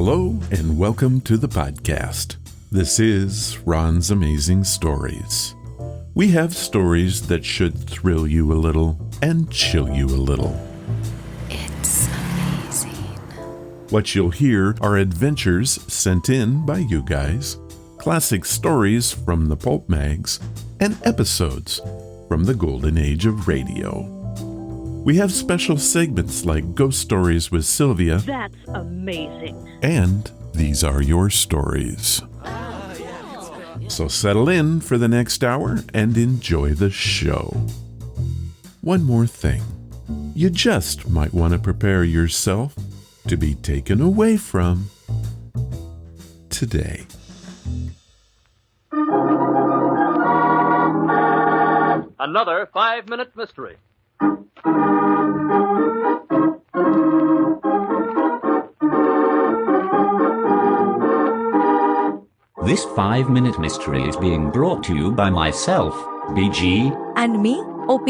Hello and welcome to the podcast. This is Ron's Amazing Stories. We have stories that should thrill you a little and chill you a little. It's amazing. What you'll hear are adventures sent in by you guys, classic stories from the pulp mags, and episodes from the golden age of radio. We have special segments like Ghost Stories with Sylvia. That's amazing. And These Are Your Stories. So settle in for the next hour and enjoy the show. One more thing. You just might want to prepare yourself to be taken away from today. Another 5-minute mystery. This 5-minute mystery is being brought to you by myself, BG, And me, OP.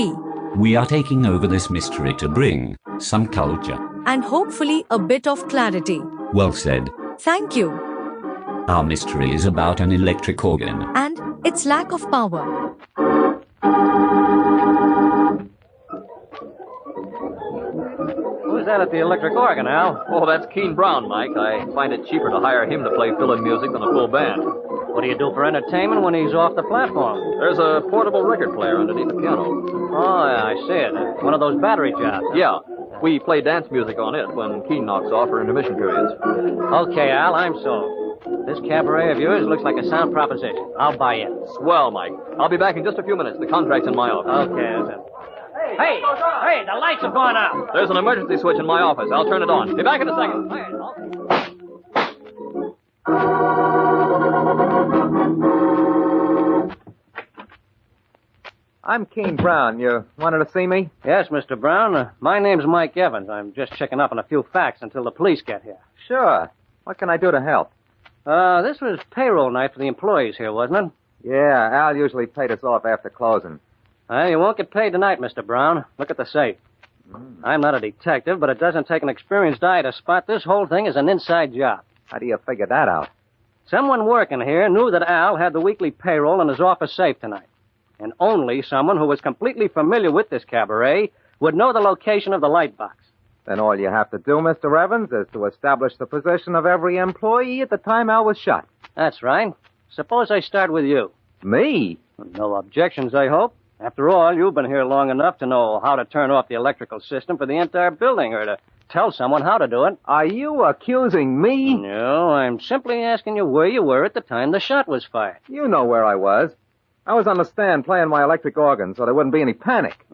We are taking over this mystery to bring some culture. And hopefully a bit of clarity. Well said. Thank you. Our mystery is about an electric organ. And its lack of power. Who's that at the electric organ, Al? Oh, that's Keen Brown, Mike. I find it cheaper to hire him to play fill-in music than a full band. What do you do for entertainment when he's off the platform? There's a portable record player underneath the piano. Oh, yeah, I see it. One of those battery jobs. Huh? Yeah. We play dance music on it when Keen knocks off for intermission periods. Okay, Al, I'm sold. This cabaret of yours looks like a sound proposition. I'll buy in. Swell, Mike. I'll be back in just a few minutes. The contract's in my office. Okay, that's it. Hey, the lights have gone out. There's an emergency switch in my office. I'll turn it on. Be back in a second. I'm Keen Brown. You wanted to see me? Yes, Mr. Brown. My name's Mike Evans. I'm just checking up on a few facts until the police get here. Sure. What can I do to help? This was payroll night for the employees here, wasn't it? Yeah, Al usually paid us off after closing. You won't get paid tonight, Mr. Brown. Look at the safe. I'm not a detective, but it doesn't take an experienced eye to spot this whole thing as an inside job. How do you figure that out? Someone working here knew that Al had the weekly payroll in his office safe tonight. And only someone who was completely familiar with this cabaret would know the location of the light box. Then all you have to do, Mr. Evans, is to establish the position of every employee at the time Al was shot. That's right. Suppose I start with you. Me? No objections, I hope. After all, you've been here long enough to know how to turn off the electrical system for the entire building, or to tell someone how to do it. Are you accusing me? No, I'm simply asking you where you were at the time the shot was fired. You know where I was. I was on the stand playing my electric organ, so there wouldn't be any panic.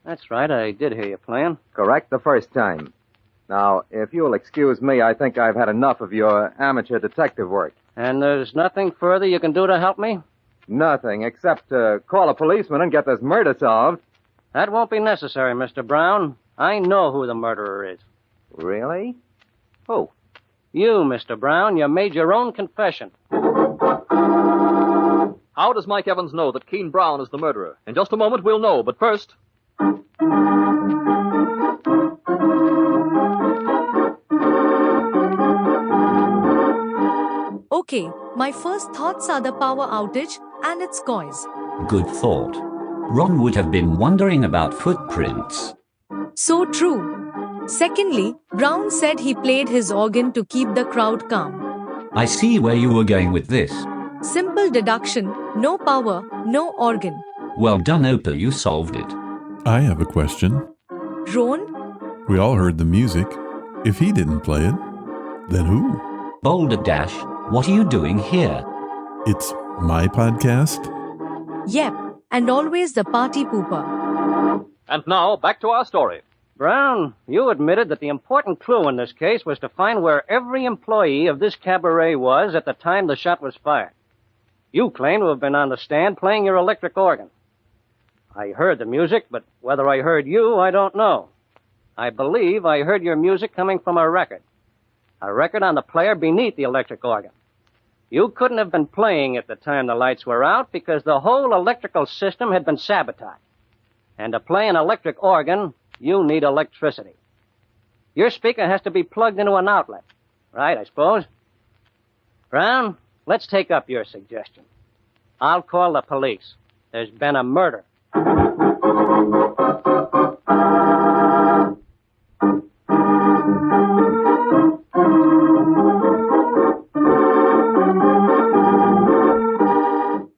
That's right, I did hear you playing. Correct, the first time. Now, if you'll excuse me, I think I've had enough of your amateur detective work. And there's nothing further you can do to help me? Nothing, except to call a policeman and get this murder solved. That won't be necessary, Mr. Brown. I know who the murderer is. Really? Who? You, Mr. Brown. You made your own confession. How does Mike Evans know that Keen Brown is the murderer? In just a moment, we'll know, but first... Okay, my first thoughts are the power outage and its cause. Good thought. Ron would have been wondering about footprints. So true. Secondly, Brown said he played his organ to keep the crowd calm. I see where you were going with this. Simple deduction, no power, no organ. Well done, Opa, you solved it. I have a question. Ron? We all heard the music. If he didn't play it, then who? Boulder Dash, what are you doing here? It's my podcast? Yep, and always the party pooper. And now, back to our story. Brown, you admitted that the important clue in this case was to find where every employee of this cabaret was at the time the shot was fired. You claim to have been on the stand playing your electric organ. I heard the music, but whether I heard you, I don't know. I believe I heard your music coming from a record on the player beneath the electric organ. You couldn't have been playing at the time the lights were out because the whole electrical system had been sabotaged. And to play an electric organ, you need electricity. Your speaker has to be plugged into an outlet. Right, I suppose. Brown, let's take up your suggestion. I'll call the police. There's been a murder.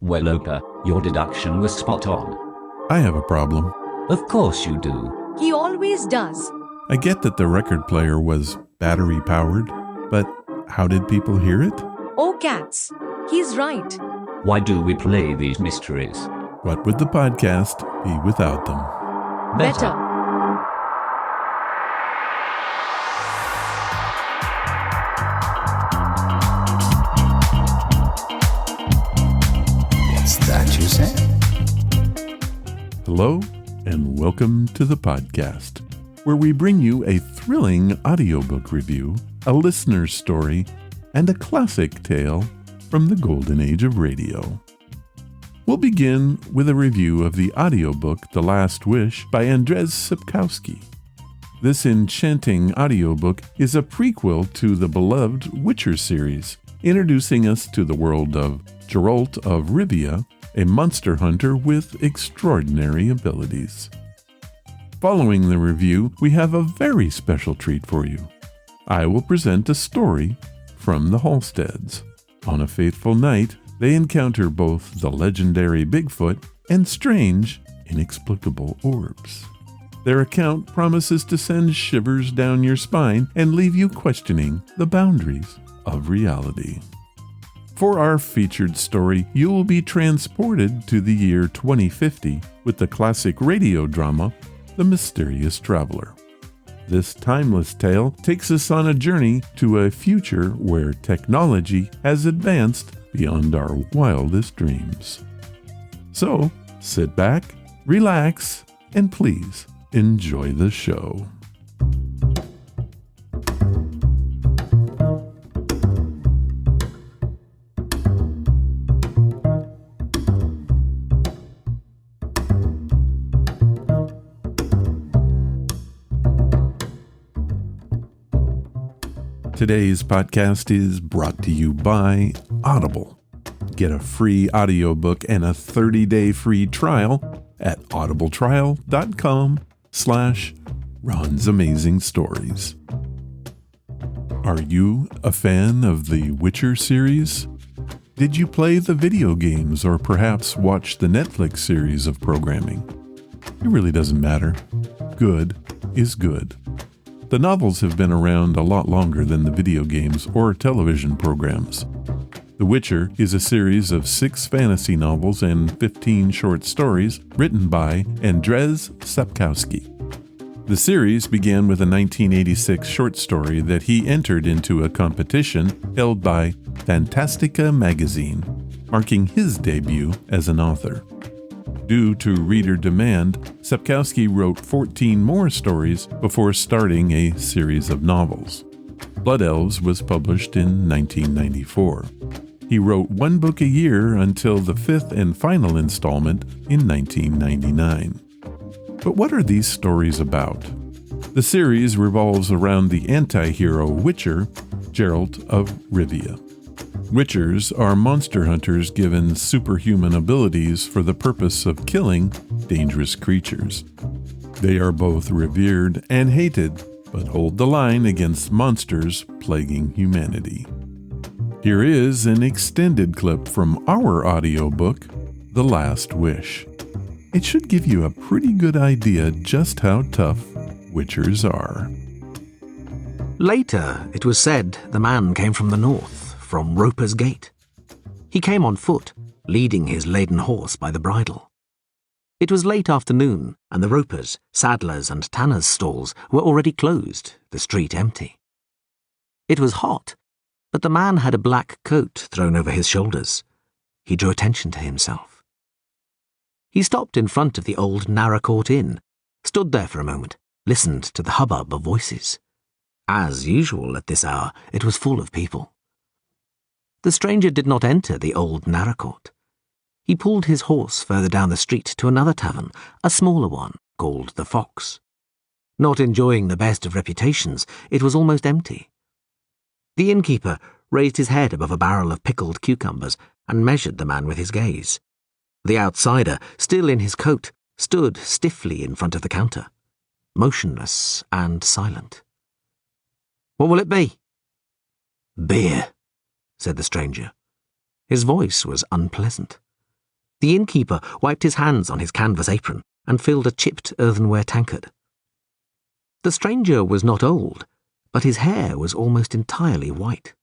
Well, Opa, your deduction was spot on. I have a problem. Of course you do. He always does. I get that the record player was battery powered, but how did people hear it? Oh, cats. He's right. Why do we play these mysteries? What would the podcast be without them? Better. What's that you said? Hello, and welcome to the podcast, where we bring you a thrilling audiobook review, a listener's story, and a classic tale from the golden age of radio. We'll begin with a review of the audiobook The Last Wish by Andrzej Sapkowski. This enchanting audiobook is a prequel to the beloved Witcher series, introducing us to the world of Geralt of Rivia, a monster hunter with extraordinary abilities. Following the review, we have a very special treat for you. I will present a story from the Halsteads. On a fateful night, they encounter both the legendary Bigfoot and strange, inexplicable orbs. Their account promises to send shivers down your spine and leave you questioning the boundaries of reality. For our featured story, you will be transported to the year 2050 with the classic radio drama, The Mysterious Traveler. This timeless tale takes us on a journey to a future where technology has advanced beyond our wildest dreams. So, sit back, relax, and please enjoy the show. Today's podcast is brought to you by Audible. Get a free audiobook and a 30-day free trial at audibletrial.com/Ron's Amazing Stories. Are you a fan of the Witcher series? Did you play the video games or perhaps watch the Netflix series of programming? It really doesn't matter. Good is good. The novels have been around a lot longer than the video games or television programs. The Witcher is a series of 6 fantasy novels and 15 short stories written by Andrzej Sapkowski. The series began with a 1986 short story that he entered into a competition held by Fantastica magazine, marking his debut as an author. Due to reader demand, Sapkowski wrote 14 more stories before starting a series of novels. Blood Elves was published in 1994. He wrote 1 book a year until the 5th and final installment in 1999. But what are these stories about? The series revolves around the anti-hero Witcher, Geralt of Rivia. Witchers are monster hunters given superhuman abilities for the purpose of killing dangerous creatures. They are both revered and hated, but hold the line against monsters plaguing humanity. Here is an extended clip from our audiobook, The Last Wish. It should give you a pretty good idea just how tough Witchers are. Later, it was said the man came from the north, from Roper's Gate. He came on foot, leading his laden horse by the bridle. It was late afternoon, and the ropers, saddlers, and tanners' stalls were already closed, the street empty. It was hot, but the man had a black coat thrown over his shoulders. He drew attention to himself. He stopped in front of the old Narracourt Inn, stood there for a moment, listened to the hubbub of voices. As usual at this hour, it was full of people. The stranger did not enter the old Narracourt. He pulled his horse further down the street to another tavern, a smaller one, called the Fox. Not enjoying the best of reputations, it was almost empty. The innkeeper raised his head above a barrel of pickled cucumbers and measured the man with his gaze. The outsider, still in his coat, stood stiffly in front of the counter, motionless and silent. "What will it be?" "Beer," said the stranger. His voice was unpleasant. The innkeeper wiped his hands on his canvas apron and filled a chipped earthenware tankard. The stranger was not old, but his hair was almost entirely white.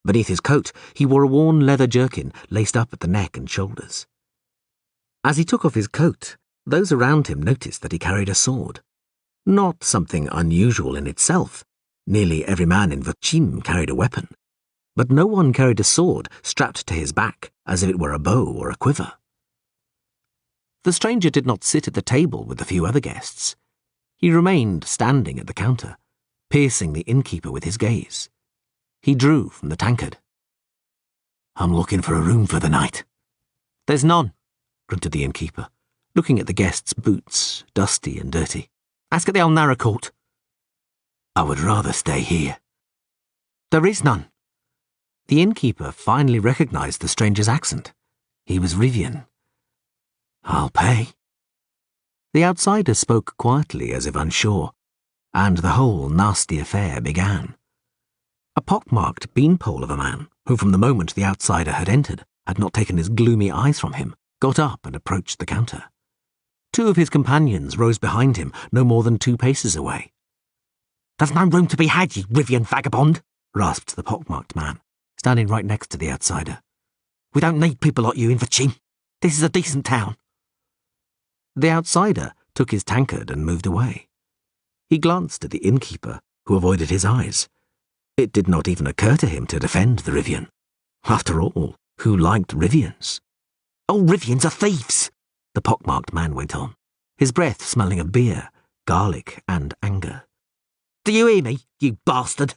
Beneath his coat, he wore a worn leather jerkin laced up at the neck and shoulders. As he took off his coat, those around him noticed that he carried a sword. Not something unusual in itself. Nearly every man in Vochim carried a weapon. But no one carried a sword strapped to his back as if it were a bow or a quiver. The stranger did not sit at the table with the few other guests. He remained standing at the counter, piercing the innkeeper with his gaze. He drew from the tankard. "I'm looking for a room for the night." "There's none," grunted the innkeeper, looking at the guest's boots, dusty and dirty. "Ask at the old narrow court." "I would rather stay here." "There is none." The innkeeper finally recognized the stranger's accent. He was Rivian. "I'll pay." The outsider spoke quietly as if unsure, and the whole nasty affair began. A pockmarked beanpole of a man, who from the moment the outsider had entered had not taken his gloomy eyes from him, got up and approached the counter. Two of his companions rose behind him, no more than 2 paces away. "There's no room to be had, you Rivian vagabond," rasped the pockmarked man, standing right next to the outsider. "We don't need people like you in Vochim. This is a decent town." The outsider took his tankard and moved away. He glanced at the innkeeper, who avoided his eyes. It did not even occur to him to defend the Rivian. After all, who liked Rivians? "All Rivians are thieves," the pockmarked man went on, his breath smelling of beer, garlic and anger. "Do you hear me, you bastard?"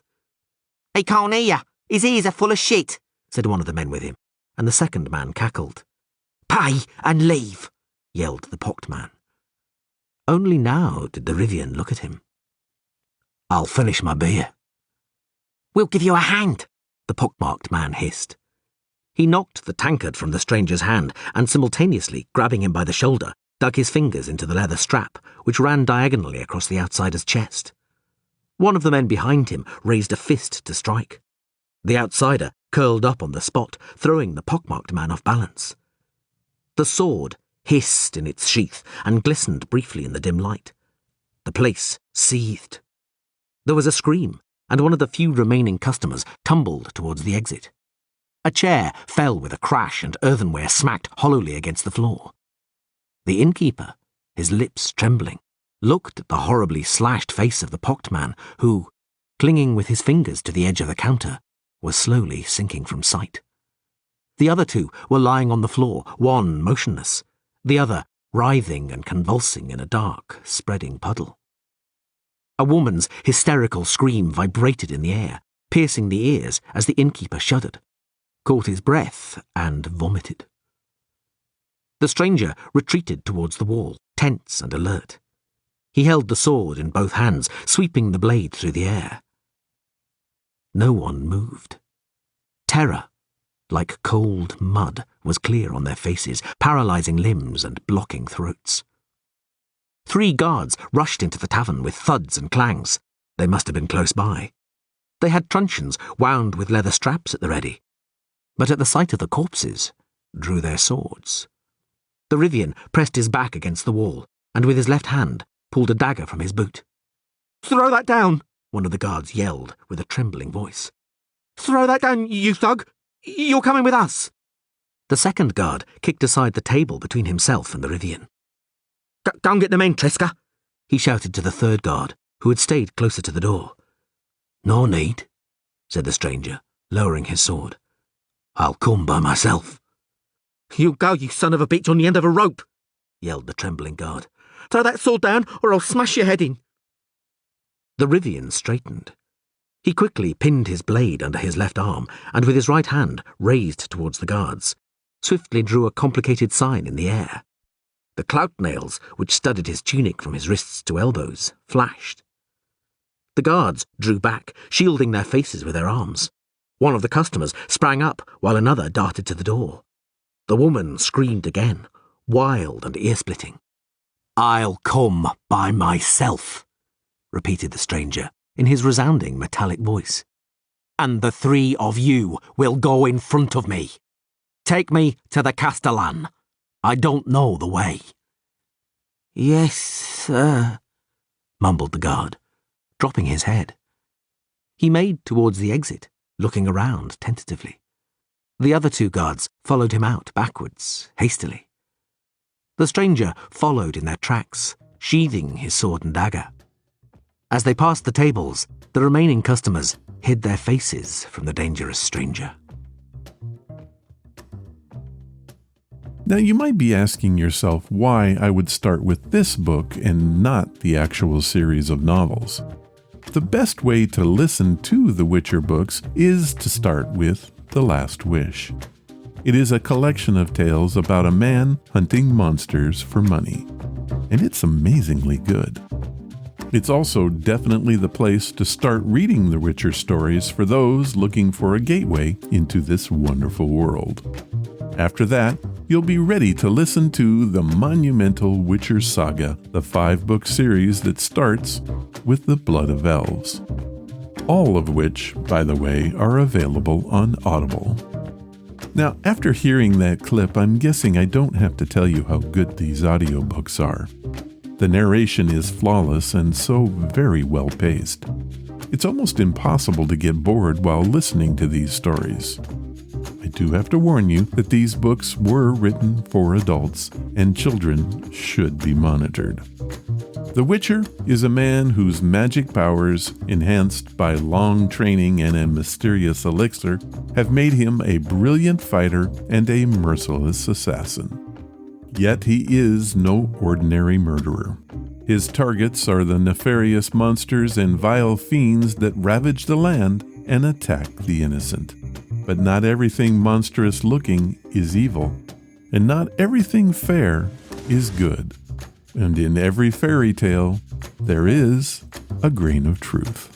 "He can't hear ya. His ears are full of shit," said one of the men with him, and the second man cackled. "Pay and leave," yelled the pocked man. Only now did the Rivian look at him. "I'll finish my beer." "We'll give you a hand," the pockmarked man hissed. He knocked the tankard from the stranger's hand and simultaneously, grabbing him by the shoulder, dug his fingers into the leather strap, which ran diagonally across the outsider's chest. One of the men behind him raised a fist to strike. The outsider curled up on the spot, throwing the pockmarked man off balance. The sword hissed in its sheath and glistened briefly in the dim light. The place seethed. There was a scream, and one of the few remaining customers tumbled towards the exit. A chair fell with a crash and earthenware smacked hollowly against the floor. The innkeeper, his lips trembling, looked at the horribly slashed face of the pocked man who, clinging with his fingers to the edge of the counter, was slowly sinking from sight. The other 2 were lying on the floor, one motionless, the other writhing and convulsing in a dark, spreading puddle. A woman's hysterical scream vibrated in the air, piercing the ears as the innkeeper shuddered, caught his breath, and vomited. The stranger retreated towards the wall, tense and alert. He held the sword in both hands, sweeping the blade through the air. No one moved. Terror, like cold mud, was clear on their faces, paralyzing limbs and blocking throats. 3 guards rushed into the tavern with thuds and clangs. They must have been close by. They had truncheons wound with leather straps at the ready, but at the sight of the corpses, drew their swords. The Rivian pressed his back against the wall, and with his left hand pulled a dagger from his boot. "Throw that down!" one of the guards yelled with a trembling voice. "Throw that down, you thug! You're coming with us!" The second guard kicked aside the table between himself and the Rivian. "Go and get the men, Tresca," he shouted to the third guard, who had stayed closer to the door. "No need," said the stranger, lowering his sword. "I'll come by myself." "You go, you son of a bitch, on the end of a rope," yelled the trembling guard. "Throw that sword down, or I'll smash your head in." The Rivian straightened. He quickly pinned his blade under his left arm, and with his right hand, raised towards the guards, swiftly drew a complicated sign in the air. The clout nails, which studded his tunic from his wrists to elbows, flashed. The guards drew back, shielding their faces with their arms. One of the customers sprang up while another darted to the door. The woman screamed again, wild and ear-splitting. "I'll come by myself," repeated the stranger in his resounding metallic voice. "And the three of you will go in front of me. Take me to the Castellan. I don't know the way." "Yes, sir," mumbled the guard, dropping his head. He made towards the exit, looking around tentatively. The other two guards followed him out backwards, hastily. The stranger followed in their tracks, sheathing his sword and dagger. As they passed the tables, the remaining customers hid their faces from the dangerous stranger. Now, you might be asking yourself why I would start with this book and not the actual series of novels. The best way to listen to the Witcher books is to start with The Last Wish. It is a collection of tales about a man hunting monsters for money, and it's amazingly good. It's also definitely the place to start reading the Witcher stories for those looking for a gateway into this wonderful world. After that, you'll be ready to listen to the monumental Witcher saga, the 5-book series that starts with the Blood of Elves. All of which, by the way, are available on Audible. Now, after hearing that clip, I'm guessing I don't have to tell you how good these audiobooks are. The narration is flawless and so very well paced. It's almost impossible to get bored while listening to these stories. I do have to warn you that these books were written for adults, and children should be monitored. The Witcher is a man whose magic powers, enhanced by long training and a mysterious elixir, have made him a brilliant fighter and a merciless assassin. Yet he is no ordinary murderer. His targets are the nefarious monsters and vile fiends that ravage the land and attack the innocent. But not everything monstrous looking is evil, and not everything fair is good. And in every fairy tale, there is a grain of truth.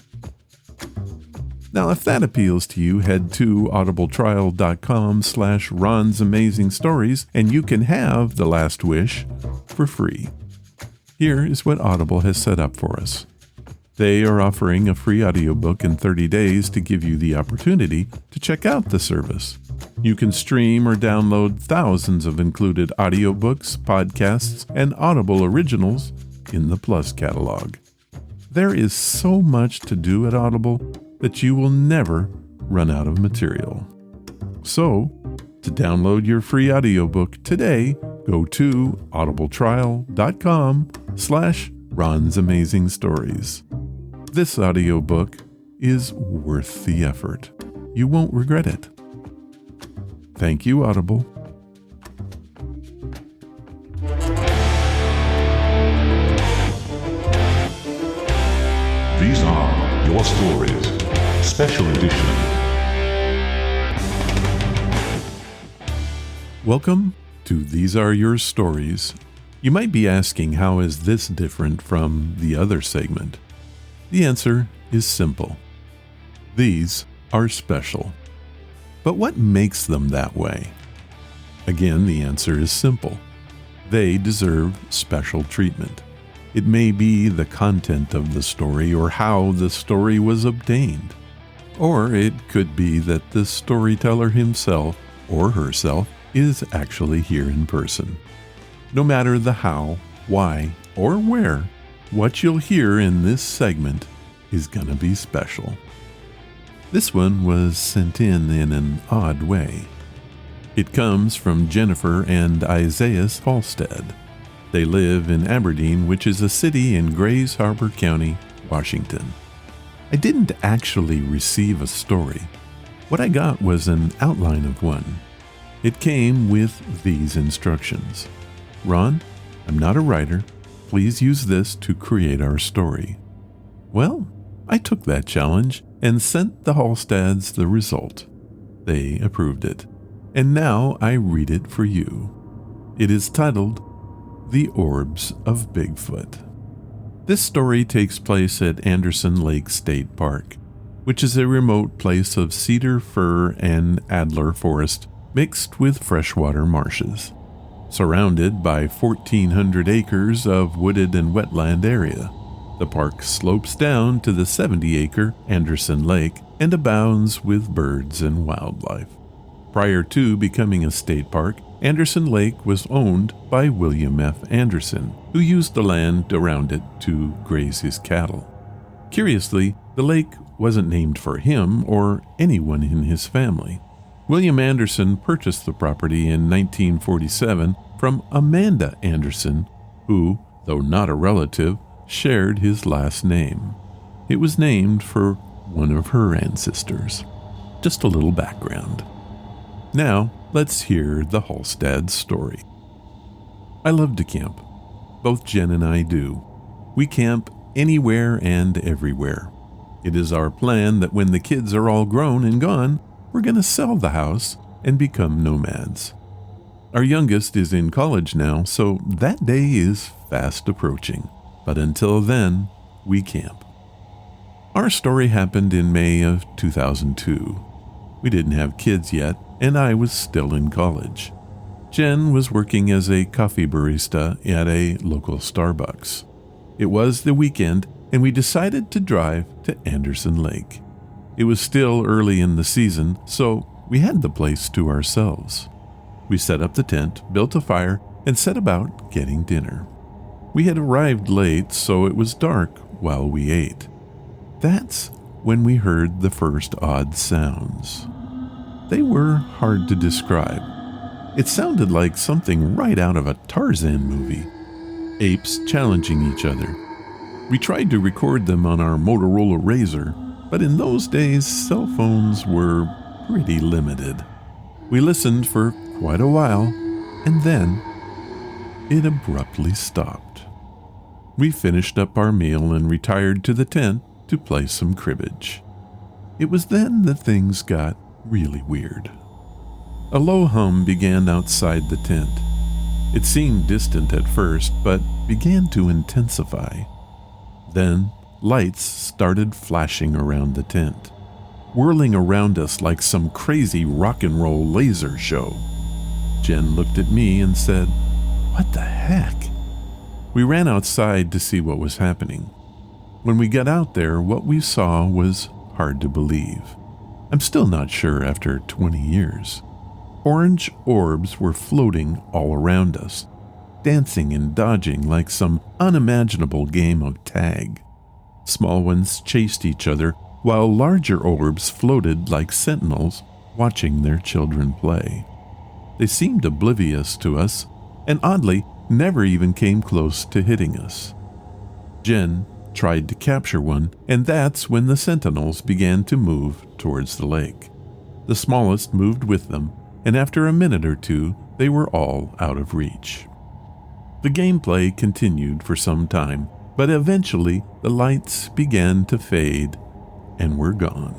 Now, if that appeals to you, head to audibletrial.com/Ron's Amazing Stories, and you can have The Last Wish for free. Here is what Audible has set up for us. They are offering a free audiobook in 30 days to give you the opportunity to check out the service. You can stream or download thousands of included audiobooks, podcasts, and Audible originals in the Plus catalog. There is so much to do at Audible that you will never run out of material. So, to download your free audiobook today, go to audibletrial.com/Ron's Amazing Stories. This audiobook is worth the effort. You won't regret it. Thank you, Audible. These are your stories. Special edition. Welcome to These Are Your Stories. You might be asking, how is this different from the other segment? The answer is simple. These are special. But what makes them that way? Again, the answer is simple. They deserve special treatment. It may be the content of the story or how the story was obtained. Or it could be that the storyteller himself or herself is actually here in person. No matter the how, why, or where, what you'll hear in this segment is gonna be special. This one was sent in an odd way. It comes from Jennifer and Isaiah Halstead. They live in Aberdeen, which is a city in Grays Harbor County, Washington. I didn't actually receive a story. What I got was an outline of one. It came with these instructions. Ron, I'm not a writer. Please use this to create our story. Well, I took that challenge and sent the Halsteads the result. They approved it. And now I read it for you. It is titled The Orbs of Bigfoot. This story takes place at Anderson Lake State Park, which is a remote place of cedar, fir, and adler forest mixed with freshwater marshes, surrounded by 1,400 acres of wooded and wetland area. The park slopes down to the 70-acre Anderson Lake and abounds with birds and wildlife. Prior to becoming a state park, Anderson Lake was owned by William F. Anderson, who used the land around it to graze his cattle. Curiously, the lake wasn't named for him or anyone in his family. William Anderson purchased the property in 1947 from Amanda Anderson, who, though not a relative, shared his last name. It was named for one of her ancestors. Just a little background. Now, let's hear the Halsteads story. I love to camp. Both Jen and I do. We camp anywhere and everywhere. It is our plan that when the kids are all grown and gone, we're going to sell the house and become nomads. Our youngest is in college now, so that day is fast approaching. But until then, we camp. Our story happened in May of 2002. We didn't have kids yet, and I was still in college. Jen was working as a coffee barista at a local Starbucks. It was the weekend, and we decided to drive to Anderson Lake. It was still early in the season, so we had the place to ourselves. We set up the tent, built a fire, and set about getting dinner. We had arrived late, so it was dark while we ate. That's when we heard the first odd sounds. They were hard to describe. It sounded like something right out of a Tarzan movie. Apes challenging each other. We tried to record them on our Motorola Razr, but in those days, cell phones were pretty limited. We listened for quite a while, and then it abruptly stopped. We finished up our meal and retired to the tent to play some cribbage. It was then that things got really weird. A low hum began outside the tent. It seemed distant at first, but began to intensify. Then lights started flashing around the tent, whirling around us like some crazy rock and roll laser show. Jen looked at me and said, "What the heck?" We ran outside to see what was happening. When we got out there, what we saw was hard to believe. I'm still not sure after 20 years. Orange orbs were floating all around us, dancing and dodging like some unimaginable game of tag. Small ones chased each other, while larger orbs floated like sentinels watching their children play. They seemed oblivious to us, and oddly, never even came close to hitting us. Jen tried to capture one, and that's when the sentinels began to move towards the lake. The smallest moved with them, and after a minute or two, they were all out of reach. The gameplay continued for some time, but eventually the lights began to fade and were gone.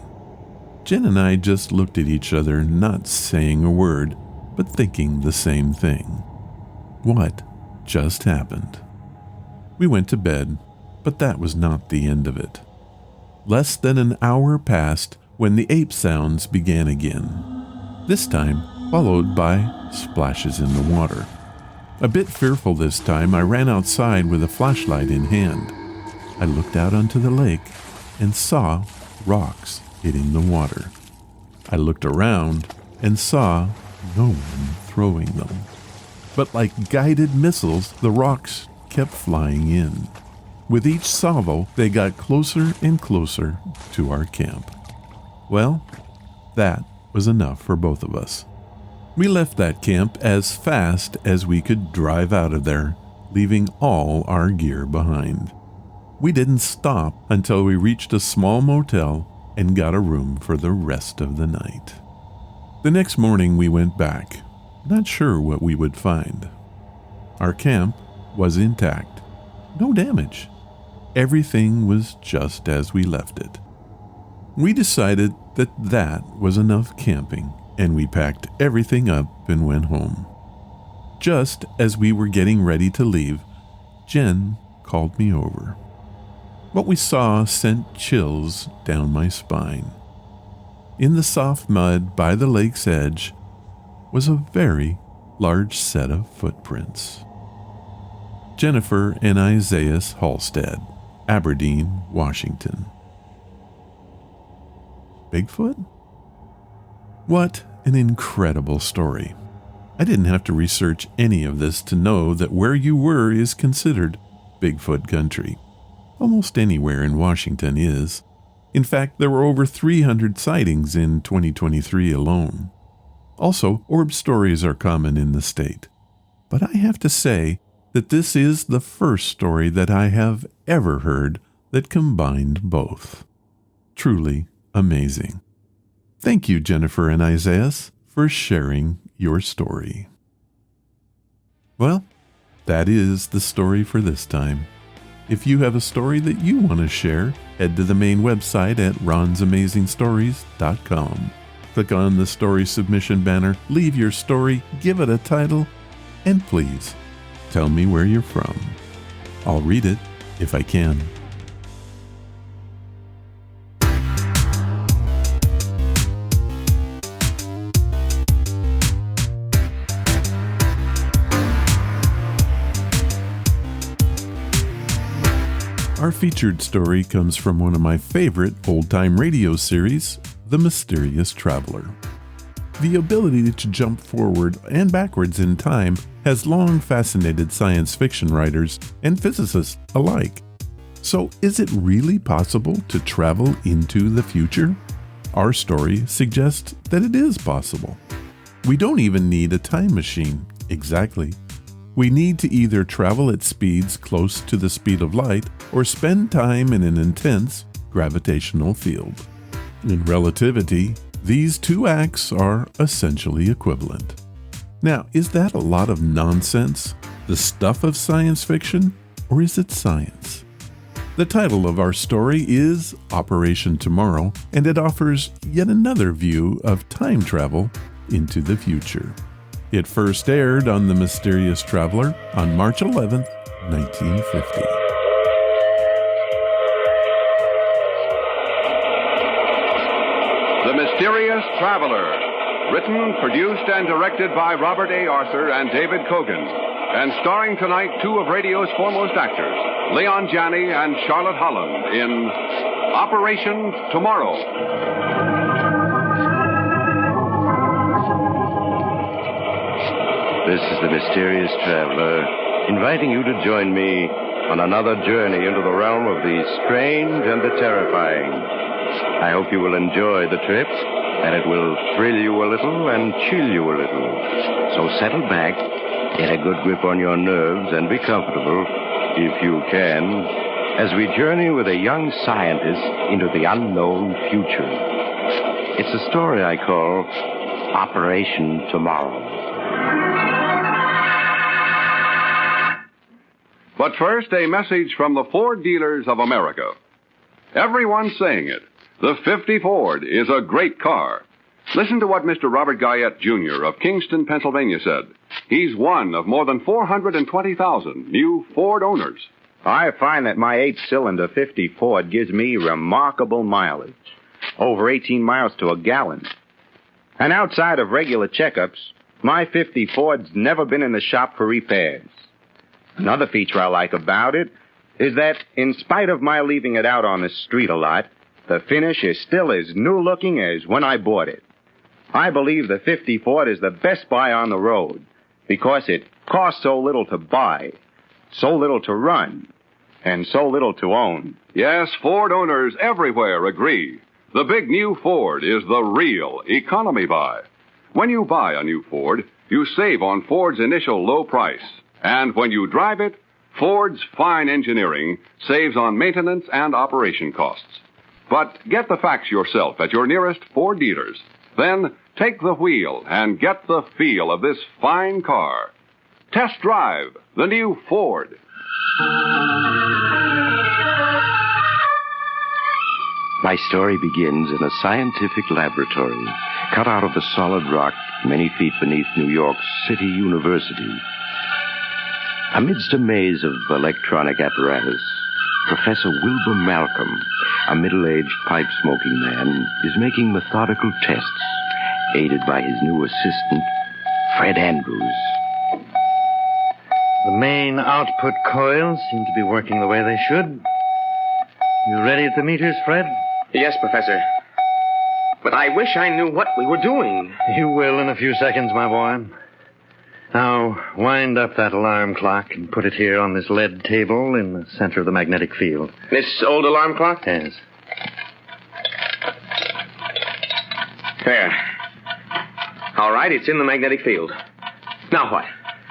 Jen and I just looked at each other, not saying a word, but thinking the same thing. What just happened? We went to bed, but that was not the end of it. Less than an hour passed when the ape sounds began again, this time followed by splashes in the water. A bit fearful this time, I ran outside with a flashlight in hand. I looked out onto the lake and saw rocks hitting the water. I looked around and saw no one throwing them. But like guided missiles, the rocks kept flying in. With each salvo, they got closer and closer to our camp. Well, that was enough for both of us. We left that camp as fast as we could drive out of there, leaving all our gear behind. We didn't stop until we reached a small motel and got a room for the rest of the night. The next morning we went back, not sure what we would find. Our camp was intact, no damage. Everything was just as we left it. We decided that was enough camping, and we packed everything up and went home. Just as we were getting ready to leave, Jen called me over. What we saw sent chills down my spine. In the soft mud by the lake's edge was a very large set of footprints. Jennifer and Isaiah Halstead, Aberdeen, Washington. Bigfoot? What an incredible story. I didn't have to research any of this to know that where you were is considered Bigfoot country. Almost anywhere in Washington is. In fact, there were over 300 sightings in 2023 alone. Also, orb stories are common in the state. But I have to say that this is the first story that I have ever heard that combined both. Truly amazing. Thank you, Jennifer and Isaiah, for sharing your story. Well, that is the story for this time. If you have a story that you want to share, head to the main website at ronsamazingstories.com. Click on the story submission banner, leave your story, give it a title, and please tell me where you're from. I'll read it if I can. Our featured story comes from one of my favorite old-time radio series, The Mysterious Traveler. The ability to jump forward and backwards in time has long fascinated science fiction writers and physicists alike. So, is it really possible to travel into the future? Our story suggests that it is possible. We don't even need a time machine, exactly. We need to either travel at speeds close to the speed of light or spend time in an intense gravitational field. In relativity, these two acts are essentially equivalent. Now, is that a lot of nonsense, the stuff of science fiction, or is it science? The title of our story is Operation Tomorrow, and it offers yet another view of time travel into the future. It first aired on The Mysterious Traveler on March 11th, 1950. The Mysterious Traveler. Written, produced, and directed by Robert A. Arthur and David Cogan. And starring tonight two of radio's foremost actors, Leon Janney and Charlotte Holland, in Operation Tomorrow. This is the Mysterious Traveler, inviting you to join me on another journey into the realm of the strange and the terrifying. I hope you will enjoy the trip, and it will thrill you a little and chill you a little. So settle back, get a good grip on your nerves, and be comfortable, if you can, as we journey with a young scientist into the unknown future. It's a story I call Operation Tomorrow. But first, a message from the Ford dealers of America. Everyone's saying it. The 50 Ford is a great car. Listen to what Mr. Robert Guyette, Jr. of Kingston, Pennsylvania said. He's one of more than 420,000 new Ford owners. I find that my 8-cylinder 50 Ford gives me remarkable mileage. Over 18 miles to a gallon. And outside of regular checkups, my 50 Ford's never been in the shop for repairs. Another feature I like about it is that, in spite of my leaving it out on the street a lot, the finish is still as new-looking as when I bought it. I believe the 50 Ford is the best buy on the road because it costs so little to buy, so little to run, and so little to own. Yes, Ford owners everywhere agree. The big new Ford is the real economy buy. When you buy a new Ford, you save on Ford's initial low price. And when you drive it, Ford's fine engineering saves on maintenance and operation costs. But get the facts yourself at your nearest Ford dealers. Then take the wheel and get the feel of this fine car. Test drive the new Ford. My story begins in a scientific laboratory cut out of the solid rock many feet beneath New York's City University. Amidst a maze of electronic apparatus, Professor Wilbur Malcolm, a middle-aged pipe-smoking man, is making methodical tests, aided by his new assistant, Fred Andrews. The main output coils seem to be working the way they should. You ready at the meters, Fred? Yes, Professor. But I wish I knew what we were doing. You will in a few seconds, my boy. Now, wind up that alarm clock and put it here on this lead table in the center of the magnetic field. This old alarm clock? Yes. There. All right, it's in the magnetic field. Now what?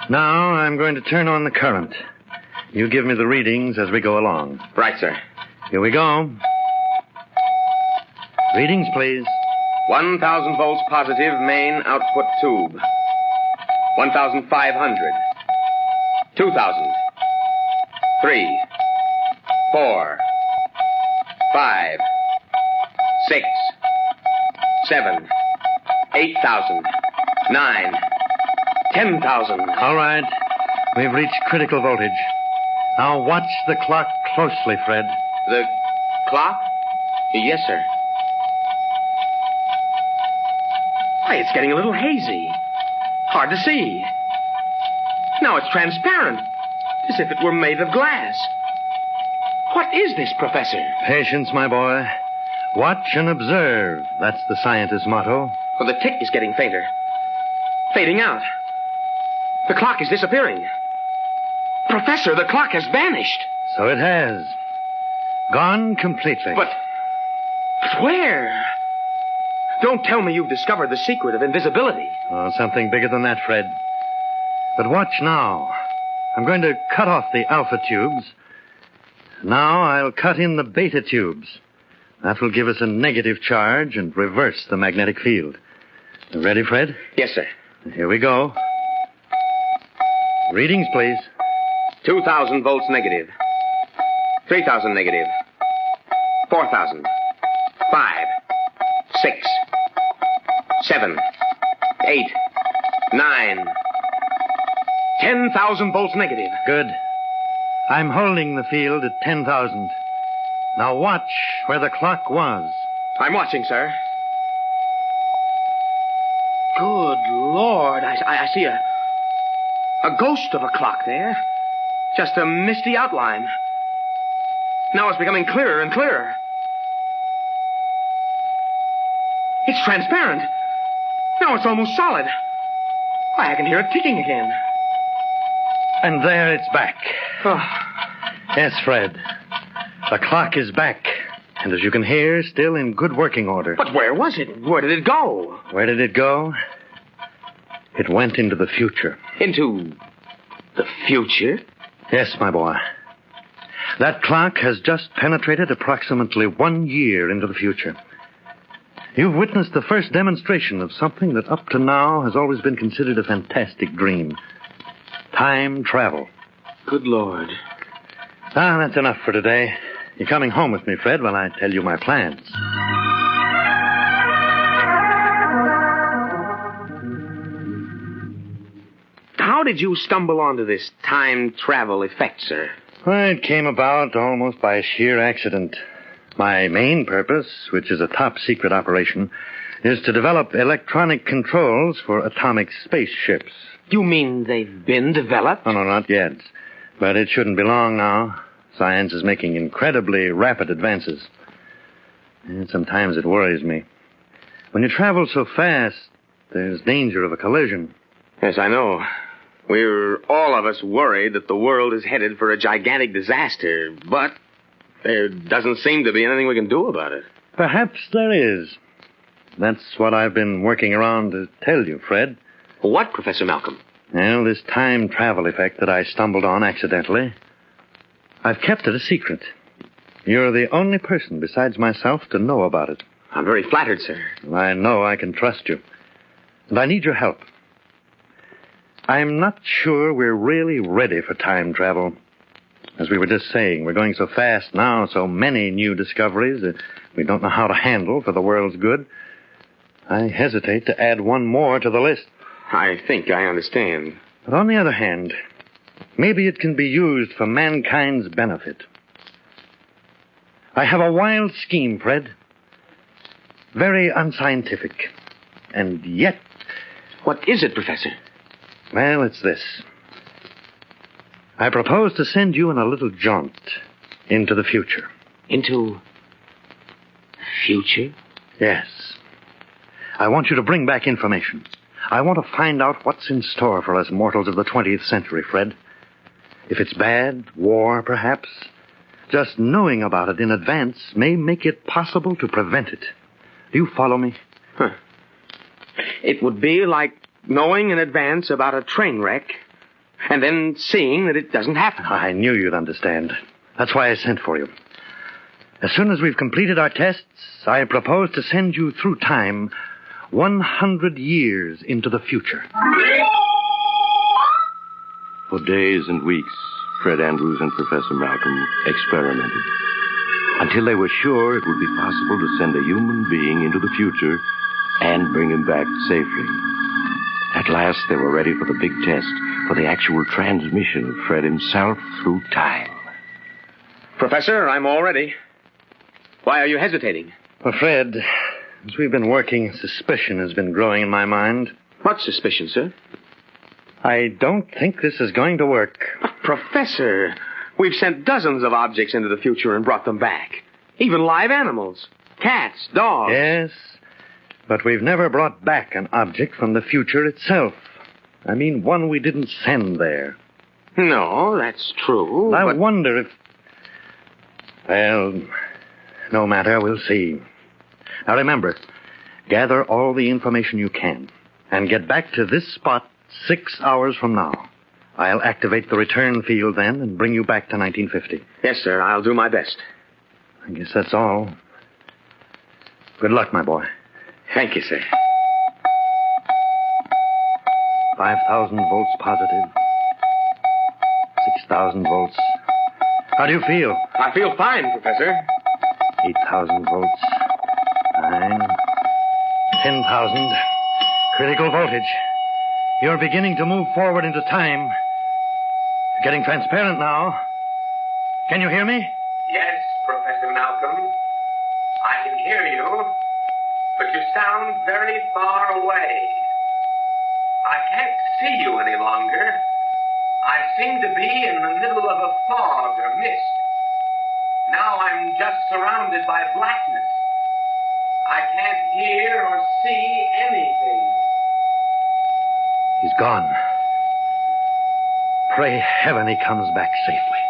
Now I'm going to turn on the current. You give me the readings as we go along. Right, sir. Here we go. Readings, please. 1,000 volts positive main output tube. 1,500. 2,000. 3. 4. 5. 6. 7. 8,000. 9. 10,000. All right. We've reached critical voltage. Now watch the clock closely, Fred. The clock? Yes, sir. Why, it's getting a little hazy. Hard to see. Now it's transparent, as if it were made of glass. What is this, Professor? Patience, my boy. Watch and observe. That's the scientist's motto. Well, the tick is getting fainter. Fading out. The clock is disappearing. Professor, the clock has vanished. So it has. Gone completely. But where? Don't tell me you've discovered the secret of invisibility. Oh, something bigger than that, Fred. But watch now. I'm going to cut off the alpha tubes. Now I'll cut in the beta tubes. That will give us a negative charge and reverse the magnetic field. Ready, Fred? Yes, sir. Here we go. Readings, please. 2,000 volts negative. 3,000 negative. 4,000. 5. 6. 7. 8. 9. 10,000 volts negative. Good. I'm holding the field at 10,000. Now watch where the clock was. I'm watching, sir. Good Lord. I see a ghost of a clock there. Just a misty outline. Now it's becoming clearer and clearer. It's transparent. Now it's almost solid. Why, I can hear it ticking again. And there it's back. Oh. Yes, Fred. The clock is back. And as you can hear, still in good working order. But where was it? Where did it go? Where did it go? It went into the future. Into the future? Yes, my boy. That clock has just penetrated approximately 1 year into the future. You've witnessed the first demonstration of something that up to now has always been considered a fantastic dream. Time travel. Good Lord. Ah, that's enough for today. You're coming home with me, Fred, while I tell you my plans. How did you stumble onto this time travel effect, sir? Well, it came about almost by sheer accident. My main purpose, which is a top-secret operation, is to develop electronic controls for atomic spaceships. You mean they've been developed? Oh, no, not yet. But it shouldn't be long now. Science is making incredibly rapid advances. And sometimes it worries me. When you travel so fast, there's danger of a collision. Yes, I know. We're all of us worried that the world is headed for a gigantic disaster, but there doesn't seem to be anything we can do about it. Perhaps there is. That's what I've been working around to tell you, Fred. What, Professor Malcolm? Well, this time travel effect that I stumbled on accidentally. I've kept it a secret. You're the only person besides myself to know about it. I'm very flattered, sir. I know I can trust you. And I need your help. I'm not sure we're really ready for time travel. As we were just saying, we're going so fast now, so many new discoveries that we don't know how to handle for the world's good. I hesitate to add one more to the list. I think I understand. But on the other hand, maybe it can be used for mankind's benefit. I have a wild scheme, Fred. Very unscientific. And yet... What is it, Professor? Well, it's this. I propose to send you on a little jaunt into the future. Into... future? Yes. I want you to bring back information. I want to find out what's in store for us mortals of the 20th century, Fred. If it's bad, war, perhaps, just knowing about it in advance may make it possible to prevent it. Do you follow me? Huh. It would be like knowing in advance about a train wreck and then seeing that it doesn't happen. I knew you'd understand. That's why I sent for you. As soon as we've completed our tests, I propose to send you through time 100 years into the future. For days and weeks, Fred Andrews and Professor Malcolm experimented until they were sure it would be possible to send a human being into the future and bring him back safely. At last, they were ready for the big test, for the actual transmission of Fred himself through time. Professor, I'm all ready. Why are you hesitating? Well, Fred, as we've been working, suspicion has been growing in my mind. What suspicion, sir? I don't think this is going to work. But, Professor, we've sent dozens of objects into the future and brought them back. Even live animals. Cats, dogs. Yes, but we've never brought back an object from the future itself. I mean, one we didn't send there. No, that's true. I wonder if... Well, no matter, we'll see. Now remember, gather all the information you can and get back to this spot 6 hours from now. I'll activate the return field then and bring you back to 1950. Yes, sir. I'll do my best. I guess that's all. Good luck, my boy. Thank you, sir. 5,000 volts positive. 6,000 volts. How do you feel? I feel fine, Professor. 8,000 volts. 9. 10,000. Critical voltage. You're beginning to move forward into time. You're getting transparent now. Can you hear me? Yes, Professor Malcolm. I can hear you, but you sound very far away. I can't see you any longer. I seem to be in the middle of a fog or mist. Now I'm just surrounded by blackness. I can't hear or see anything. He's gone. Pray heaven he comes back safely.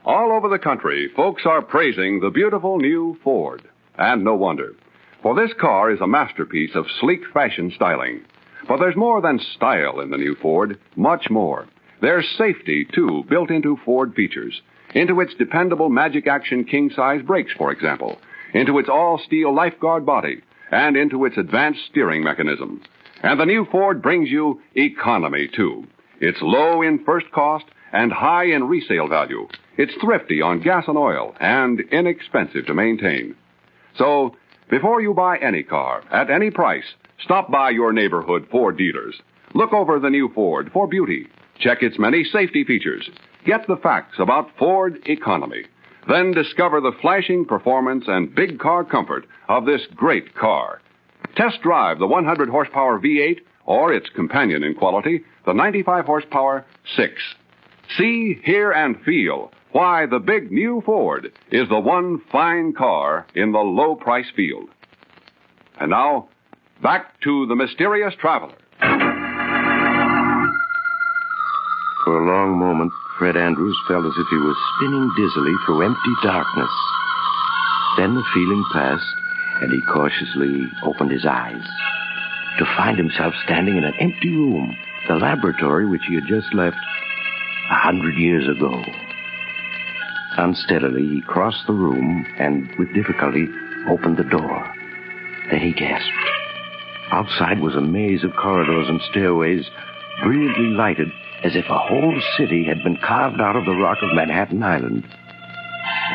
All over the country, folks are praising the beautiful new Ford. And no wonder. For this car is a masterpiece of sleek fashion styling. But there's more than style in the new Ford, much more. There's safety, too, built into Ford features. Into its dependable Magic Action king-size brakes, for example. Into its all-steel lifeguard body. And into its advanced steering mechanism. And the new Ford brings you economy, too. It's low in first cost and high in resale value. It's thrifty on gas and oil and inexpensive to maintain. So, before you buy any car, at any price, stop by your neighborhood Ford dealers. Look over the new Ford for beauty. Check its many safety features. Get the facts about Ford economy. Then discover the flashing performance and big car comfort of this great car. Test drive the 100 horsepower V8 or its companion in quality, the 95 horsepower 6. See, hear, and feel why the big new Ford is the one fine car in the low price field. And now, back to the mysterious traveler. For a long moment, Fred Andrews felt as if he was spinning dizzily through empty darkness. Then the feeling passed, and he cautiously opened his eyes to find himself standing in an empty room, the laboratory which he had just left 100 years ago. Unsteadily, he crossed the room and, with difficulty, opened the door. Then he gasped. Outside was a maze of corridors and stairways, brilliantly lighted, as if a whole city had been carved out of the rock of Manhattan Island.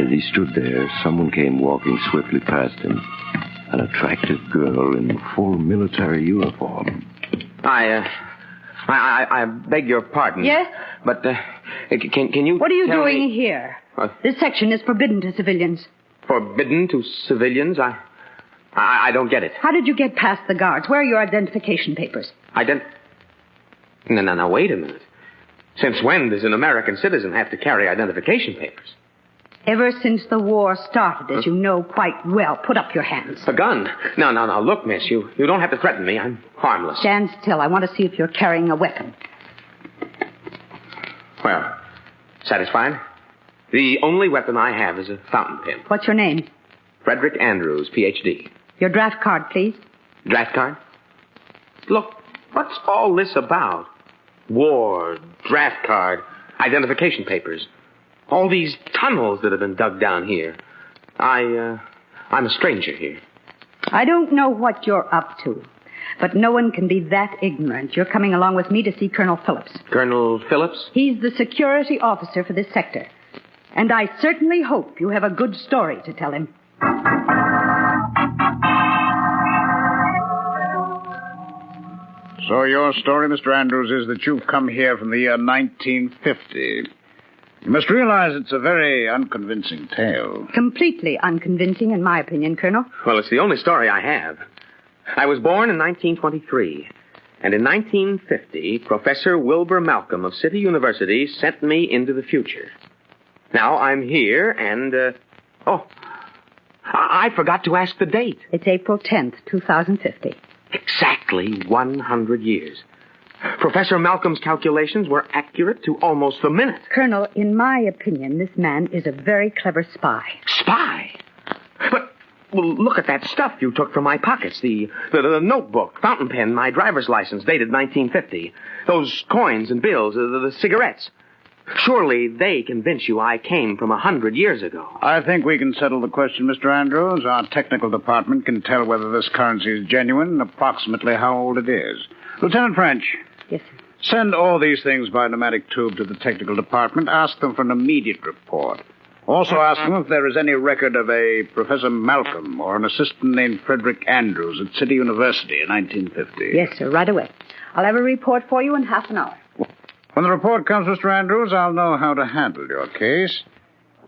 As he stood there, someone came walking swiftly past him. An attractive girl in full military uniform. I beg your pardon. Yes? But, can you What are you tell doing me... here? This section is forbidden to civilians. Forbidden to civilians? I don't get it. How did you get past the guards? Where are your identification papers? No, wait a minute. Since when does an American citizen have to carry identification papers? Ever since the war started, as you know quite well. Put up your hands. A gun? No. Look, miss, you don't have to threaten me. I'm harmless. Stand still. I want to see if you're carrying a weapon. Well, satisfied? The only weapon I have is a fountain pen. What's your name? Frederick Andrews, Ph.D. Your draft card, please. Draft card? Look, what's all this about? War, draft card, identification papers. All these tunnels that have been dug down here. I'm a stranger here. I don't know what you're up to, but no one can be that ignorant. You're coming along with me to see Colonel Phillips. Colonel Phillips? He's the security officer for this sector. And I certainly hope you have a good story to tell him. So your story, Mr. Andrews, is that you've come here from the year 1950. You must realize it's a very unconvincing tale. Completely unconvincing, in my opinion, Colonel. Well, it's the only story I have. I was born in 1923. And in 1950, Professor Wilbur Malcolm of City University sent me into the future. Now I'm here and, I forgot to ask the date. It's April 10th, 2050. Exactly 100 years. Professor Malcolm's calculations were accurate to almost the minute. Colonel, in my opinion, this man is a very clever spy. Spy? But, well, look at that stuff you took from my pockets. The notebook, fountain pen, my driver's license, dated 1950. Those coins and bills, the cigarettes. Surely they convince you I came from 100 years ago. I think we can settle the question, Mr. Andrews. Our technical department can tell whether this currency is genuine and approximately how old it is. Lieutenant French. Yes, sir. Send all these things by pneumatic tube to the technical department. Ask them for an immediate report. Also ask them if there is any record of a Professor Malcolm or an assistant named Frederick Andrews at City University in 1950. Yes, sir, right away. I'll have a report for you in half an hour. When the report comes, Mr. Andrews, I'll know how to handle your case.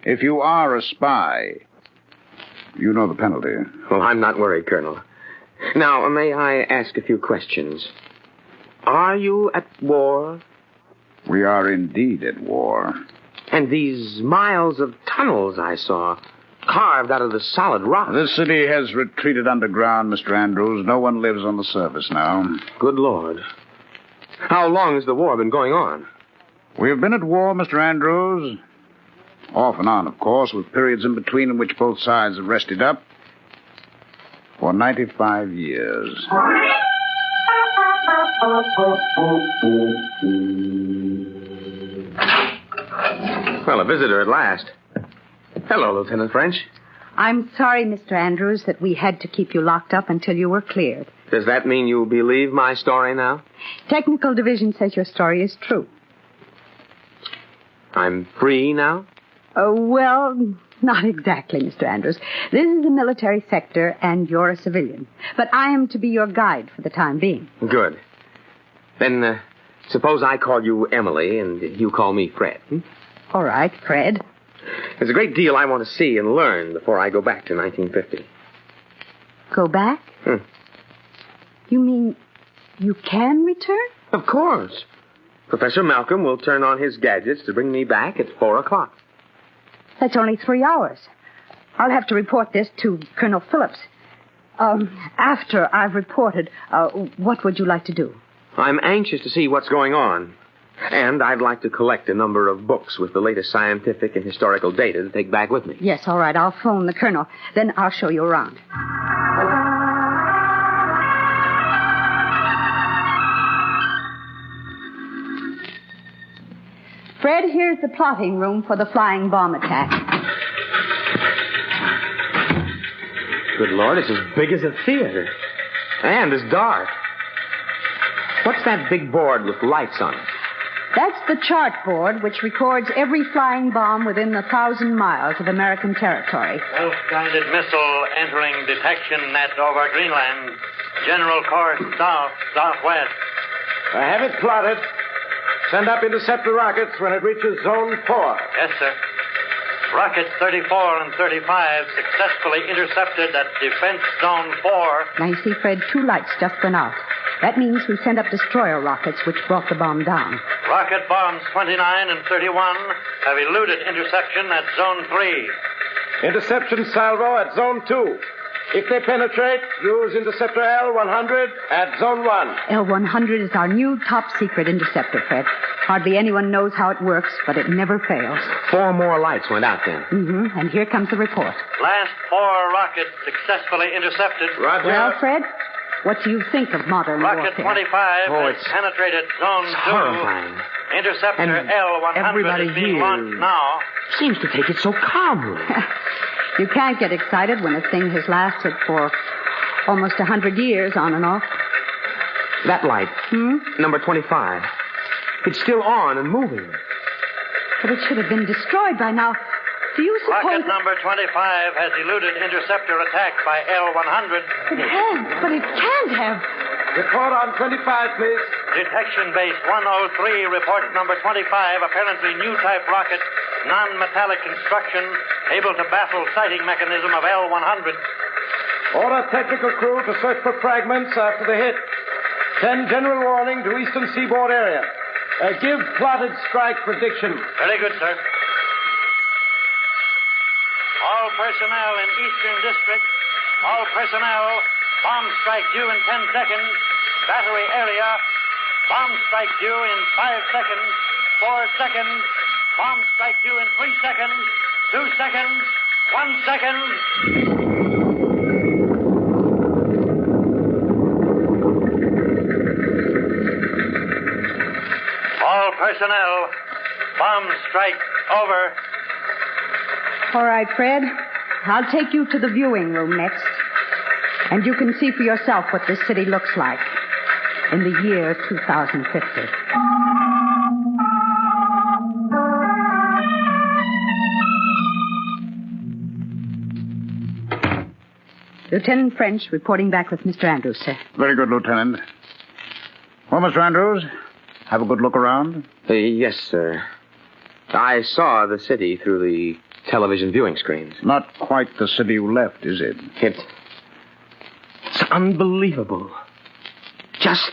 If you are a spy, you know the penalty. Well, I'm not worried, Colonel. Now, may I ask a few questions? Are you at war? We are indeed at war. And these miles of tunnels I saw, carved out of the solid rock. This city has retreated underground, Mr. Andrews. No one lives on the surface now. Good Lord. How long has the war been going on? We have been at war, Mr. Andrews. Off and on, of course, with periods in between in which both sides have rested up. For 95 years. Well, a visitor at last. Hello, Lieutenant French. I'm sorry, Mr. Andrews, that we had to keep you locked up until you were cleared. Does that mean you believe my story now? Technical Division says your story is true. I'm free now? Well, not exactly, Mr. Andrews. This is a military sector, and you're a civilian. But I am to be your guide for the time being. Good. Then, suppose I call you Emily, and you call me Fred. All right, Fred. There's a great deal I want to see and learn before I go back to 1950. Go back? You mean you can return? Of course. Professor Malcolm will turn on his gadgets to bring me back at 4 o'clock. That's only 3 hours. I'll have to report this to Colonel Phillips. After I've reported, what would you like to do? I'm anxious to see what's going on. And I'd like to collect a number of books with the latest scientific and historical data to take back with me. Yes, all right. I'll phone the colonel. Then I'll show you around. Fred, here's the plotting room for the flying bomb attack. Good Lord, it's as big as a theater. And as dark. What's that big board with lights on it? That's the chart board, which records every flying bomb within 1,000 miles of American territory. Self-guided missile entering detection net over Greenland. General course south-southwest. I have it plotted. Send up interceptor rockets when it reaches Zone 4. Yes, sir. Rockets 34 and 35 successfully intercepted at Defense Zone 4. Now, you see, Fred, 2 lights just went out. That means we sent up destroyer rockets, which brought the bomb down. Rocket bombs 29 and 31 have eluded interception at Zone 3. Interception salvo at Zone 2. If they penetrate, use interceptor L-100 at Zone 1. L-100 is our new top-secret interceptor, Fred. Hardly anyone knows how it works, but it never fails. 4 more lights went out then. Mm-hmm. And here comes the report. Last 4 rockets successfully intercepted. Roger. Well, Fred, what do you think of modern Rocket warfare? 25 has penetrated Zone 2. Horrifying. Interceptor And L-100 everybody is being here launched now. Seems to take it so calmly. You can't get excited when a thing has lasted for almost 100 years on and off. That light, number 25, it's still on and moving. But it should have been destroyed by now. Do you suppose... Rocket number 25 has eluded interceptor attack by L-100. It has, but it can't have. Report on 25, please. Detection base 103, report number 25, apparently new type rocket, non-metallic construction, able to baffle sighting mechanism of L-100. Order technical crew to search for fragments after the hit. Send general warning to eastern seaboard area. Give plotted strike prediction. Very good, sir. All personnel in Eastern District, all personnel, bomb strike due in 10 seconds, battery area, bomb strike due in 5 seconds, 4 seconds, bomb strike due in 3 seconds, 2 seconds, 1 second. All personnel, bomb strike over. All right, Fred. I'll take you to the viewing room next. And you can see for yourself what this city looks like in the year 2050. Lieutenant French reporting back with Mr. Andrews, sir. Very good, Lieutenant. Well, Mr. Andrews, have a good look around? Yes, sir. I saw the city through the television viewing screens. Not quite the city you left, is it? It's unbelievable. Just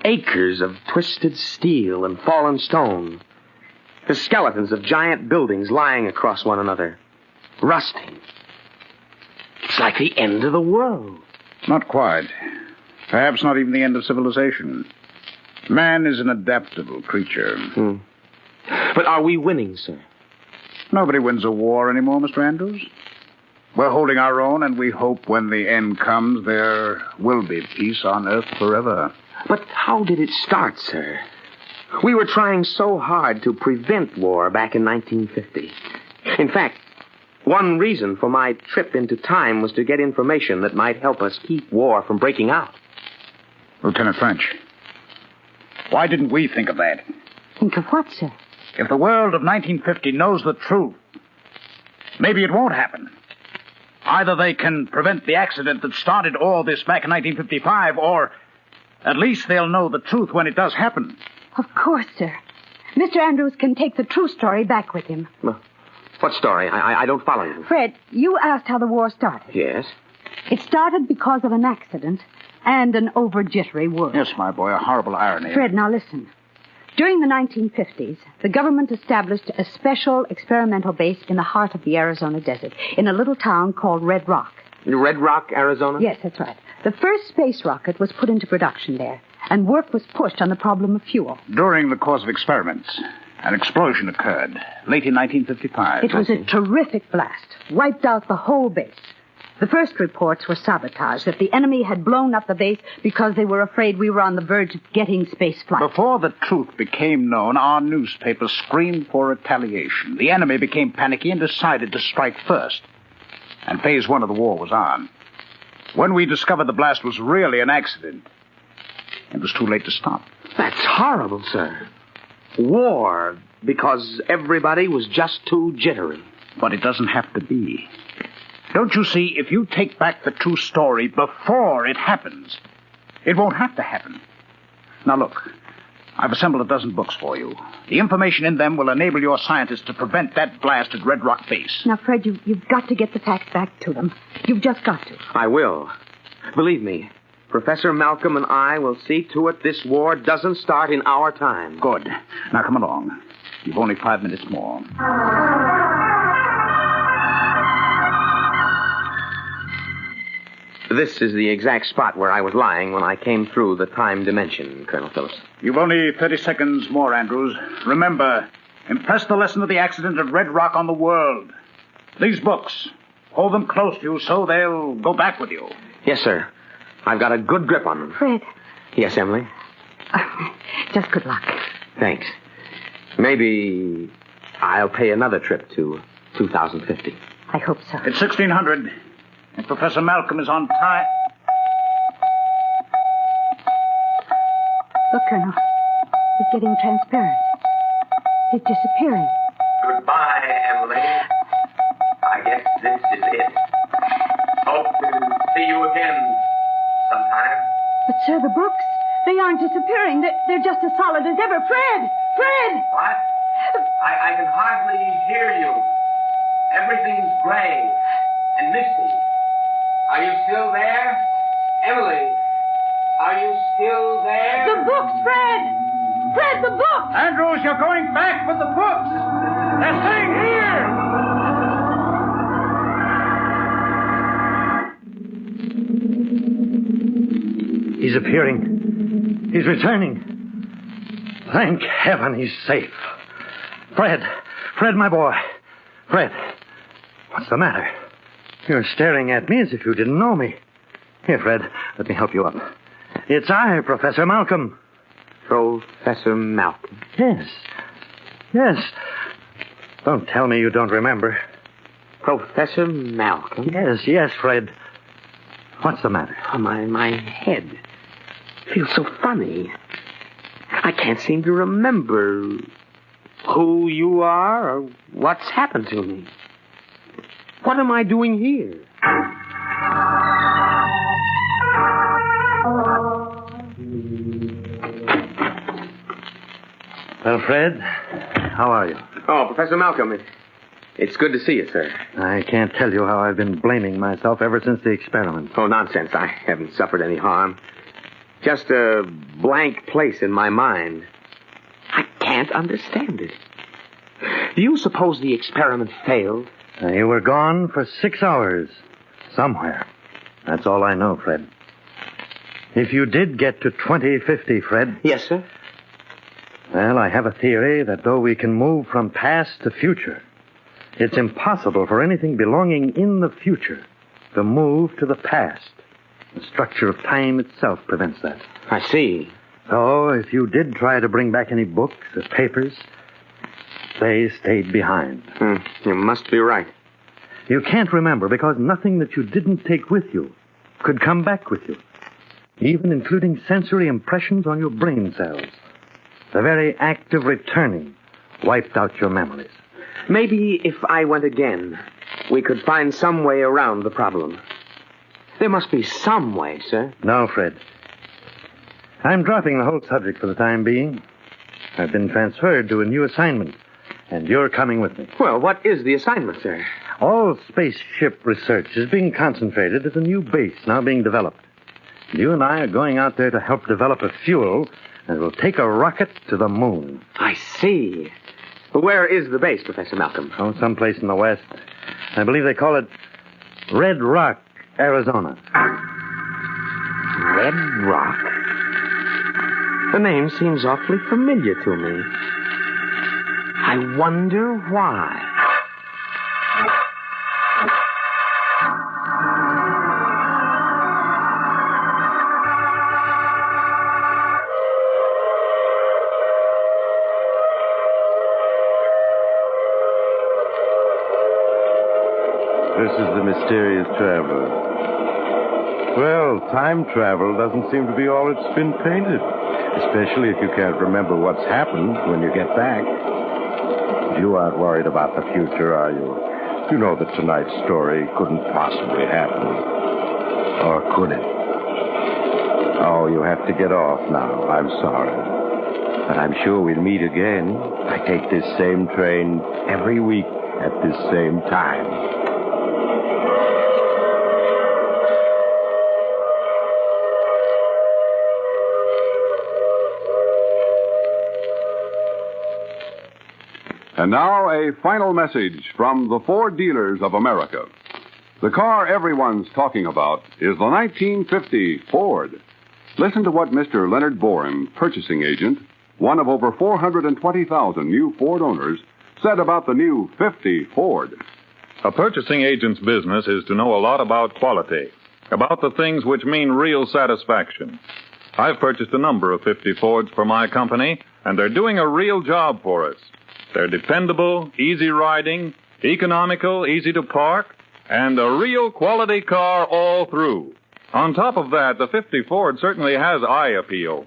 acres of twisted steel and fallen stone. The skeletons of giant buildings lying across one another, rusting. It's like the end of the world. Not quite. Perhaps not even the end of civilization. Man is an adaptable creature. But are we winning, sir? Nobody wins a war anymore, Mr. Andrews. We're holding our own, and we hope when the end comes, there will be peace on Earth forever. But how did it start, sir? We were trying so hard to prevent war back in 1950. In fact, one reason for my trip into time was to get information that might help us keep war from breaking out. Lieutenant French, why didn't we think of that? Think of what, sir? If the world of 1950 knows the truth, maybe it won't happen. Either they can prevent the accident that started all this back in 1955, or at least they'll know the truth when it does happen. Of course, sir. Mr. Andrews can take the true story back with him. Well, what story? I don't follow you. Fred, you asked how the war started. Yes? It started because of an accident and an over-jittery world. Yes, my boy, a horrible irony. Fred, now listen. During the 1950s, the government established a special experimental base in the heart of the Arizona desert, in a little town called Red Rock. Red Rock, Arizona? Yes, that's right. The first space rocket was put into production there, and work was pushed on the problem of fuel. During the course of experiments, an explosion occurred, late in 1955. It was a terrific blast, wiped out the whole base. The first reports were sabotage, that the enemy had blown up the base because they were afraid we were on the verge of getting space flight. Before the truth became known, our newspapers screamed for retaliation. The enemy became panicky and decided to strike first. And phase 1 of the war was on. When we discovered the blast was really an accident, it was too late to stop. That's horrible, sir. War because everybody was just too jittery. But it doesn't have to be. Don't you see, if you take back the true story before it happens, it won't have to happen. Now look, I've assembled a dozen books for you. The information in them will enable your scientists to prevent that blast at Red Rock Base. Now, Fred, you've got to get the facts back to them. You've just got to. I will. Believe me, Professor Malcolm and I will see to it this war doesn't start in our time. Good. Now come along. You've only 5 minutes more. This is the exact spot where I was lying when I came through the time dimension, Colonel Phillips. You've only 30 seconds more, Andrews. Remember, impress the lesson of the accident at Red Rock on the world. These books, hold them close to you so they'll go back with you. Yes, sir. I've got a good grip on them. Fred. Yes, Emily? Just good luck. Thanks. Maybe I'll pay another trip to 2050. I hope so. It's 1600. And Professor Malcolm is on time. Look, Colonel. He's getting transparent. He's disappearing. Goodbye, Emily. I guess this is it. Hope to see you again sometime. But, sir, the books, they aren't disappearing. They're just as solid as ever. Fred! Fred! What? I can hardly hear you. Everything's gray and misty. Are you still there? Emily, are you still there? The books, Fred! Fred, the books! Andrews, you're going back with the books! They're staying here! He's appearing. He's returning. Thank heaven he's safe. Fred, my boy. Fred, what's the matter? You're staring at me as if you didn't know me. Here, Fred, let me help you up. It's I, Professor Malcolm. Professor Malcolm? Yes. Don't tell me you don't remember. Professor Malcolm? Yes, Fred. What's the matter? Oh, my head feels so funny. I can't seem to remember who you are or what's happened to me. What am I doing here? Well, Fred, how are you? Oh, Professor Malcolm, it's good to see you, sir. I can't tell you how I've been blaming myself ever since the experiment. Oh, nonsense. I haven't suffered any harm. Just a blank place in my mind. I can't understand it. Do you suppose the experiment failed? You were gone for 6 hours. Somewhere. That's all I know, Fred. If you did get to 2050, Fred... Yes, sir? Well, I have a theory that though we can move from past to future, it's impossible for anything belonging in the future to move to the past. The structure of time itself prevents that. I see. So, if you did try to bring back any books or papers, they stayed behind. You must be right. You can't remember because nothing that you didn't take with you could come back with you, even including sensory impressions on your brain cells. The very act of returning wiped out your memories. Maybe if I went again, we could find some way around the problem. There must be some way, sir. No, Fred. I'm dropping the whole subject for the time being. I've been transferred to a new assignment, and you're coming with me. Well, what is the assignment, sir? All spaceship research is being concentrated at a new base now being developed. You and I are going out there to help develop a fuel that will take a rocket to the moon. I see. Where is the base, Professor Malcolm? Oh, someplace in the west. I believe they call it Red Rock, Arizona. Red Rock? The name seems awfully familiar to me. I wonder why. This is the mysterious traveler. Well, time travel doesn't seem to be all it's been painted. Especially if you can't remember what's happened when you get back. You aren't worried about the future, are you? You know that tonight's story couldn't possibly happen. Or could it? Oh, you have to get off now. I'm sorry. But I'm sure we'll meet again. I take this same train every week at this same time. And now a final message from the Ford dealers of America. The car everyone's talking about is the 1950 Ford. Listen to what Mr. Leonard Boren, purchasing agent, one of over 420,000 new Ford owners, said about the new 50 Ford. A purchasing agent's business is to know a lot about quality, about the things which mean real satisfaction. I've purchased a number of 50 Fords for my company, and they're doing a real job for us. They're dependable, easy riding, economical, easy to park, and a real quality car all through. On top of that, the 50 Ford certainly has eye appeal.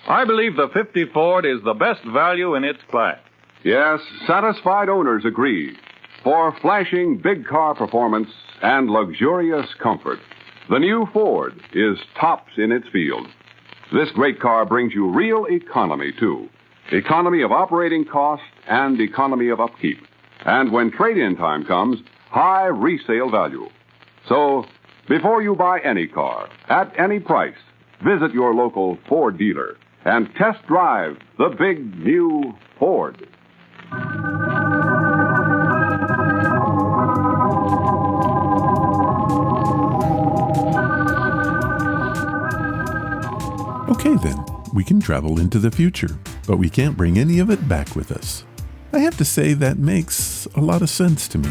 I believe the 50 Ford is the best value in its class. Yes, satisfied owners agree. For flashing big car performance and luxurious comfort, the new Ford is tops in its field. This great car brings you real economy, too. Economy of operating cost and economy of upkeep. And when trade-in time comes, high resale value. So, before you buy any car, at any price, visit your local Ford dealer and test drive the big new Ford. Okay then, we can travel into the future, but we can't bring any of it back with us. I have to say that makes a lot of sense to me.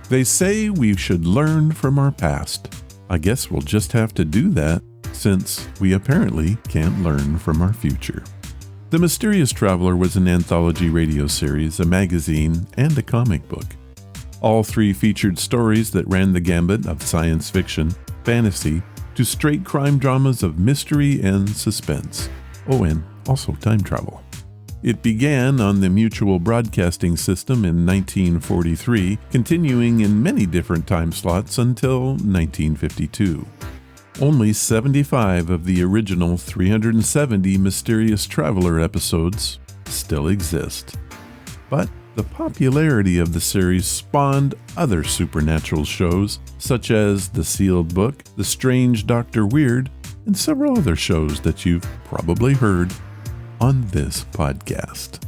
They say we should learn from our past. I guess we'll just have to do that, since we apparently can't learn from our future. The Mysterious Traveler was an anthology radio series, a magazine, and a comic book. All three featured stories that ran the gambit of science fiction, fantasy, to straight crime dramas of mystery and suspense. Oh, and also time travel. It began on the Mutual Broadcasting System in 1943, continuing in many different time slots until 1952. Only 75 of the original 370 Mysterious Traveler episodes still exist. But the popularity of the series spawned other supernatural shows, such as The Sealed Book, The Strange Dr. Weird, and several other shows that you've probably heard on this podcast.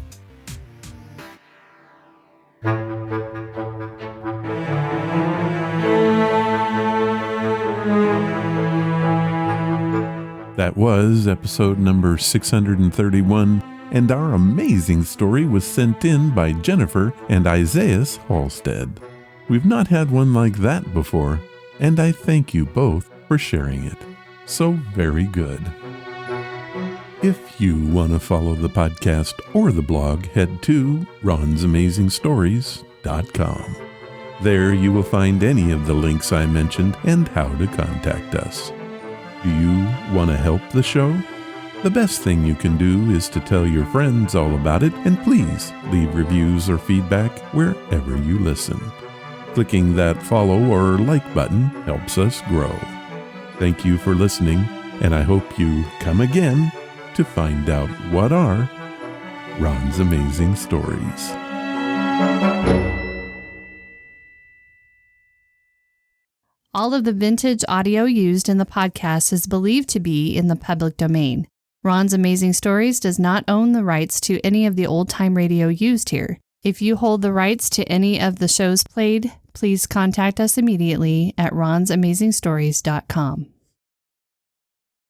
That was episode number 631, and our amazing story was sent in by Jennifer and Isaiah Halstead. We've not had one like that before, and I thank you both for sharing it. So very good. If you want to follow the podcast or the blog, head to ronsamazingstories.com. There you will find any of the links I mentioned and how to contact us. Do you want to help the show? The best thing you can do is to tell your friends all about it, and please leave reviews or feedback wherever you listen. Clicking that follow or like button helps us grow. Thank you for listening, and I hope you come again to find out what are Ron's Amazing Stories. All of the vintage audio used in the podcast is believed to be in the public domain. Ron's Amazing Stories does not own the rights to any of the old-time radio used here. If you hold the rights to any of the shows played, please contact us immediately at ronsamazingstories.com.